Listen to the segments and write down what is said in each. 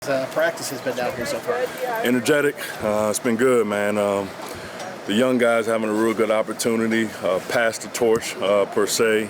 Practice has been down here so far? Energetic. It's been good, man. The young guys having a real good opportunity, pass the torch per se.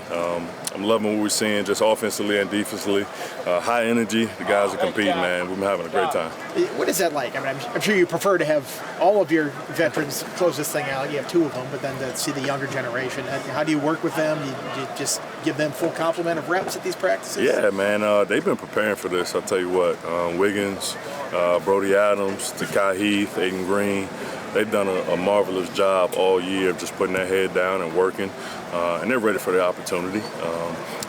I'm loving what we're seeing just offensively and defensively. High energy. The guys are competing, man. We've been having a great time. What is that like? I mean, I'm sure you prefer to have all of your veterans close this thing out. You have two of them, but then to see the younger generation, how do you work with them? You just give them full complement of reps at these practices? Yeah, man. They've been preparing for this. I'll tell you what. Wiggins, Brody Adams, Takai Heath, Aiden Green. They've done a marvelous job all year of just putting their head down and working, and they're ready for the opportunity.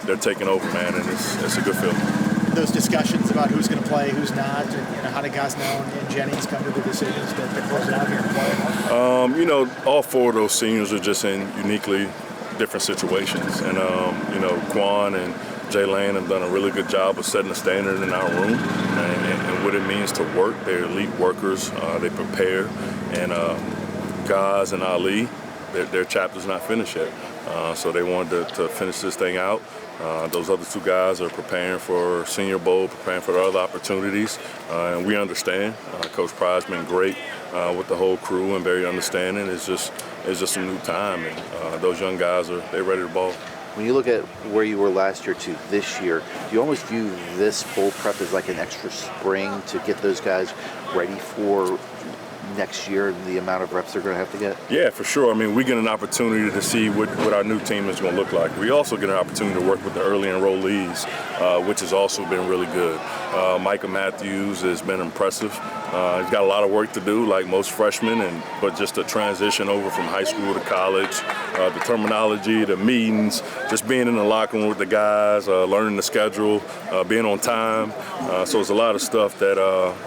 They're taking over, man, and it's a good feeling. Those discussions about who's going to play, who's not, and how do guys know and Jennings come to the decisions to close it out here and play? All four of those seniors are just in uniquely different situations, and Quan and Jay Lane have done a really good job of setting the standard in our room and what it means to work. They're elite workers. They prepare. And Gaz and Ali, their chapter's not finished yet. So they wanted to finish this thing out. Those other two guys are preparing for Senior Bowl, preparing for the other opportunities. And we understand. Coach Pryde's been great with the whole crew and very understanding. It's just a new time. And those young guys, they're ready to ball. When you look at where you were last year to this year, do you almost view this bowl prep as like an extra spring to get those guys ready for next year and the amount of reps they're going to have to get? Yeah, for sure. I mean, we get an opportunity to see what our new team is going to look like. We also get an opportunity to work with the early enrollees, which has also been really good. Micah Matthews has been impressive. He's got a lot of work to do, like most freshmen, but just the transition over from high school to college, the terminology, the meetings, just being in the locker room with the guys, learning the schedule, being on time. So it's a lot of stuff that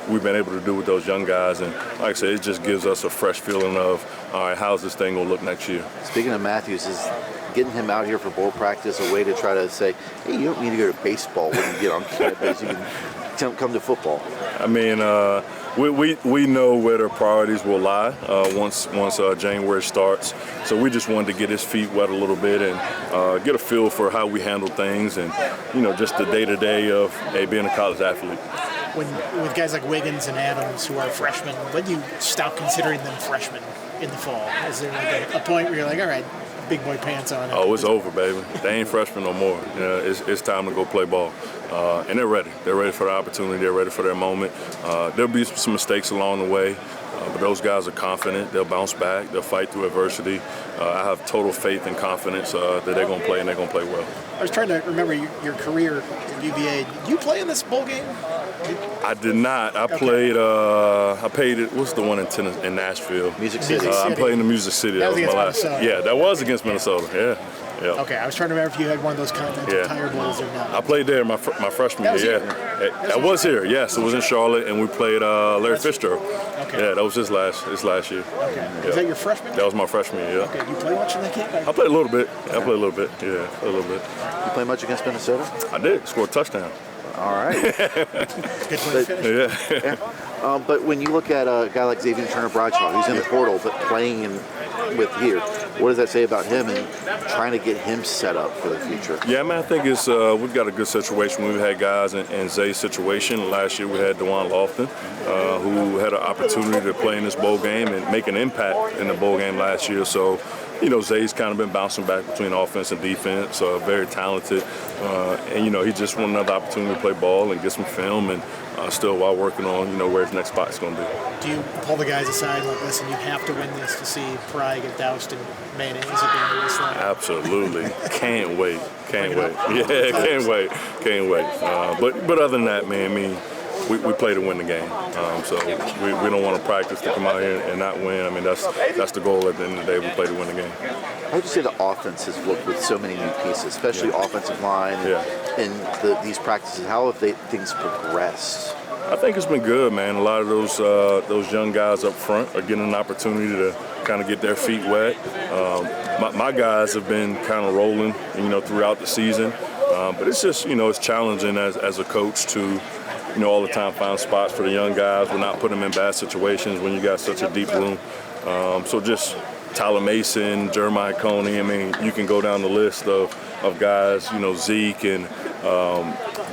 we've been able to do with those young guys. And like I said, it just gives us a fresh feeling of, all right, how's this thing going to look next year? Speaking of Matthews, is getting him out here for bowl practice a way to try to say, hey, you don't need to go to baseball when you get on campus. You can come to football. I mean, we know where the priorities will lie once January starts. So we just wanted to get his feet wet a little bit and get a feel for how we handle things and, just the day-to-day of, hey, being a college athlete. With guys like Wiggins and Adams who are freshmen, when do you stop considering them freshmen in the fall? Is there like a point where you're like, all right, big boy pants on? Oh, it's over, baby. They ain't freshmen no more. It's time to go play ball. And they're ready. They're ready for the opportunity. They're ready for their moment. There'll be some mistakes along the way, but those guys are confident. They'll bounce back. They'll fight through adversity. I have total faith and confidence that they're going to play, and they're going to play well. I was trying to remember your career at UVA. Did you play in this bowl game? I did not. I played. I played it. What's the one in Nashville? Music City. I played in the Music City. That was my last. Minnesota. Yeah, that was against Minnesota. Yeah. Yeah. Okay, I was trying to remember if you had one of those Continental Tire Bowls or not. I played there my freshman year. That was here. Yes, it was in Charlotte, and we played Larry Fitzgerald. Okay. Yeah, that was his last year. Okay. Yeah. Was that your freshman year? That was my freshman year. Yeah. Okay. You play much in that game? I played a little bit. Okay. I played a little bit. Yeah, a little bit. You play much against Minnesota? I did. Scored a touchdown. All right. Good way to finish. Yeah. But when you look at a guy like Xavier Turner-Bradshaw, who's in the portal but playing with here, what does that say about him and trying to get him set up for the future? Yeah, I mean, I think it's we've got a good situation. We've had guys in Zay's situation. Last year we had DeJuan Lofton, who had an opportunity to play in this bowl game and make an impact in the bowl game last year. So, Zay's kind of been bouncing back between offense and defense, very talented. And, he just want another opportunity to play ball and get some film and still while working on, where his next spot's going to be. Do you pull the guys aside like, listen, you have to win this to see Pry get doused in mayonnaise at the end of this thing? Absolutely. Can't wait. Yeah, can't wait. But other than that, man, I mean, we play to win the game. So we don't want to practice to come out here and not win. I mean, that's the goal at the end of the day. We play to win the game. How would you say the offense has looked with so many new pieces, especially offensive line and these practices? How have things progressed? I think it's been good, man. A lot of those young guys up front are getting an opportunity to kind of get their feet wet. My guys have been kind of rolling, throughout the season. But it's just, it's challenging as a coach to, all the time find spots for the young guys. We're not putting them in bad situations when you got such a deep room. So just Tyler Mason, Jeremiah Coney. I mean, you can go down the list of guys, Zeke and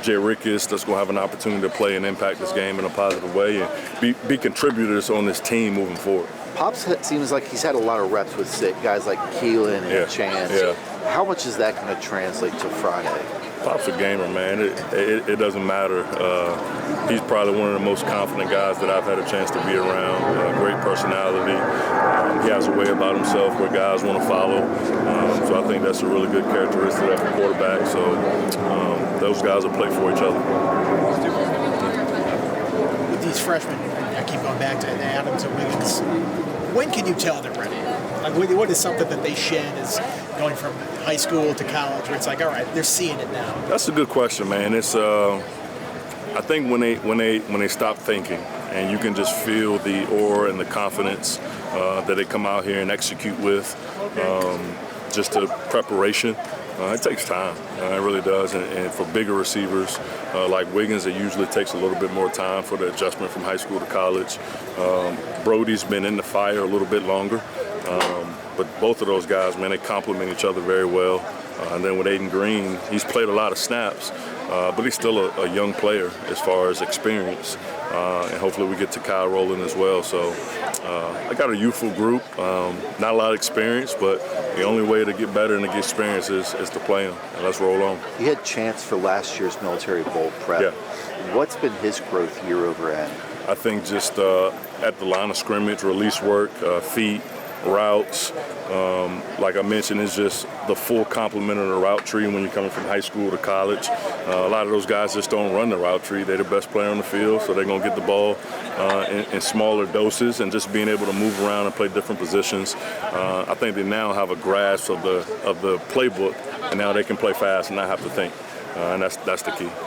Jay Ricketts that's going to have an opportunity to play and impact this game in a positive way and be contributors on this team moving forward. Pops seems like he's had a lot of reps with guys like Keelan and Chance. Yeah. How much is that going to translate to Friday? Pop's a gamer, man. It doesn't matter. He's probably one of the most confident guys that I've had a chance to be around. Great personality. He has a way about himself where guys want to follow. So I think that's a really good characteristic of a quarterback. So those guys will play for each other. With these freshmen, I keep going back to Adams and Wiggins. When can you tell they're ready? Like, what is something that they shed is going from high school to college, where it's like, all right, they're seeing it now? That's a good question, man. It's I think when they stop thinking, and you can just feel the aura and the confidence that they come out here and execute with, just the preparation. It takes time. It really does. And for bigger receivers like Wiggins, it usually takes a little bit more time for the adjustment from high school to college. Brody's been in the fire a little bit longer. But both of those guys, man, they complement each other very well. And then with Aiden Green, he's played a lot of snaps, but he's still a young player as far as experience. And hopefully we get to Kyle rolling as well. So I got a youthful group, not a lot of experience, but the only way to get better and to get experience is to play them. And let's roll on. You had Chance for last year's Military Bowl prep. Yeah. What's been his growth year over end? I think just at the line of scrimmage, release work, feet, routes. Like I mentioned, it's just the full complement of the route tree when you're coming from high school to college. A lot of those guys just don't run the route tree. They're the best player on the field, so they're going to get the ball in smaller doses, and just being able to move around and play different positions. I think they now have a grasp of the playbook, and now they can play fast and not have to think. And that's the key.